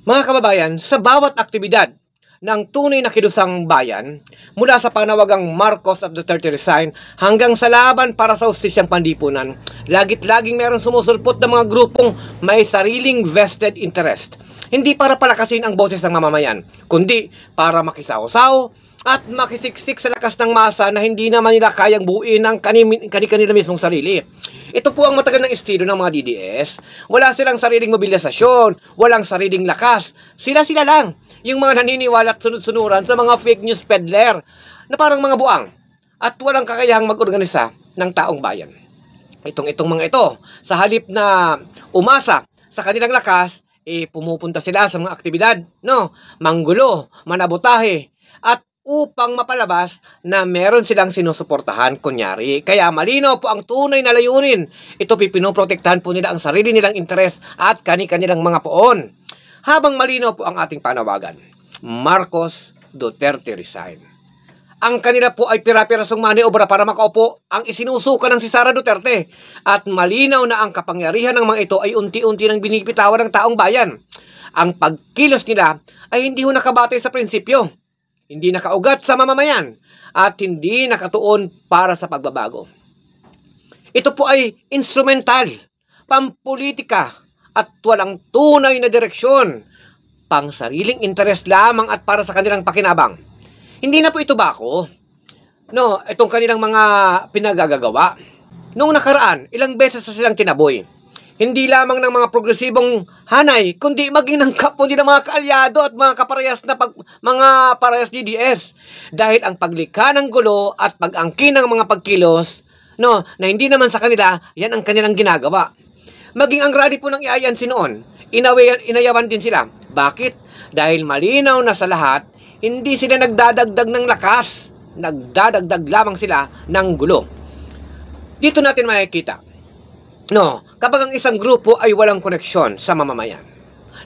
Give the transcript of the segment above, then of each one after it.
Mga kababayan, sa bawat aktibidad ng tunay na kidusang bayan, mula sa panawagang Marcos at Duterte resign hanggang sa laban para sa hustisyang panlipunan, lagit-laging meron sumusulpot ng mga grupong may sariling vested interest. Hindi para palakasin ang boses ng mamamayan, kundi para makisaw-saw at makisiksik sa lakas ng masa na hindi naman nila kayang buuin ang kanila mismong sarili. Ito po ang matagal ng estilo ng mga DDS. Wala silang sariling mobilisasyon, walang sariling lakas. Sila-sila lang, yung mga naniniwala at sunod-sunuran sa mga fake news peddler na parang mga buang at walang kakayahang mag-organisa ng taong bayan. Itong mga ito, sa halip na umasa sa kanilang lakas, pumupunta sila sa mga aktibidad, manggulo, manabotahe, at upang mapalabas na meron silang sinusuportahan, kunyari. Kaya malinaw po ang tunay na layunin. Ito pinoprotektahan po nila ang sarili nilang interes at kani-kanilang mga poon. Habang malinaw po ang ating panawagan, Marcos, Duterte resign. Ang kanila po ay pira-pirasong maniobra para makaupo ang isinusuka ng si Sara Duterte. At malinaw na ang kapangyarihan ng mga ito ay unti-unti nang binibitawan ng taong bayan. Ang pagkilos nila ay hindi ho nakabatay sa prinsipyo, hindi nakaugat sa mamamayan, at hindi nakatuon para sa pagbabago. Ito po ay instrumental, pampolitika, at walang tunay na direksyon, pang sariling interes lamang at para sa kanilang pakinabang. Hindi na po ito bako. Itong kanilang mga pinagagagawa. Noong nakaraan, ilang beses na silang tinaboy. Hindi lamang ng mga progresibong hanay, kundi maging ng kapwa ng mga kaalyado at mga kaparehas na mga parehas DDS. Dahil ang paglikha ng gulo at pag-angkin ng mga pagkilos, na hindi naman sa kanila, yan ang kanilang ginagawa. Maging ang rally po ng IINC noon, inayawan din sila. Bakit? Dahil malinaw na sa lahat, hindi sila nagdadagdag ng lakas, nagdadagdag lamang sila ng gulo. Dito natin makikita, kapag ang isang grupo ay walang koneksyon sa mamamayan,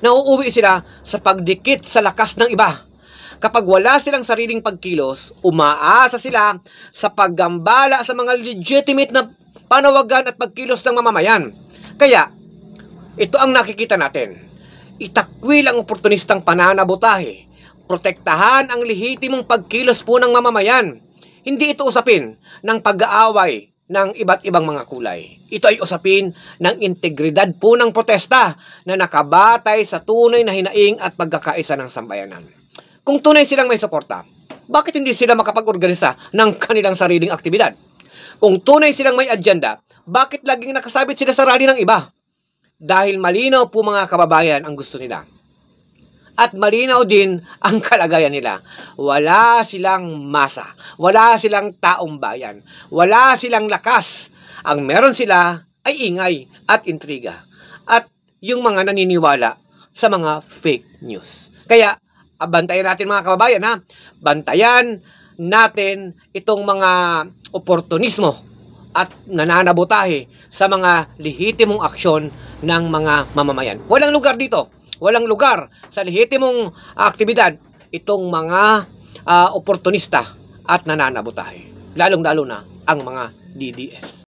nauuwi sila sa pagdikit sa lakas ng iba. Kapag wala silang sariling pagkilos, umaasa sila sa paggambala sa mga legitimate na panawagan at pagkilos ng mamamayan. Kaya, ito ang nakikita natin. Itakwil ang oportunistang pananabotahe. Protektahan ang lehitimong pagkilos po ng mamamayan. Hindi ito usapin ng pag-aaway ng iba't ibang mga kulay. Ito ay usapin ng integridad po ng protesta na nakabatay sa tunay na hinaing at pagkakaisa ng sambayanan. Kung tunay silang may suporta, bakit hindi sila makapag-organisa ng kanilang sariling aktibidad? Kung tunay silang may agenda, bakit laging nakasabit sila sa rally ng iba? Dahil malinaw po mga kababayan ang gusto nila. At malinaw din ang kalagayan nila. Wala silang masa. Wala silang taong bayan. Wala silang lakas. Ang meron sila ay ingay at intriga. At yung mga naniniwala sa mga fake news. Kaya, bantayan natin mga kababayan, ha? Bantayan natin itong mga oportunismo at nananabotahe sa mga lehitimong aksyon ng mga mamamayan. Walang lugar dito. Walang lugar sa lehitimong aktibidad itong mga oportunista at nananabotahe. Lalong-lalo na ang mga DDS.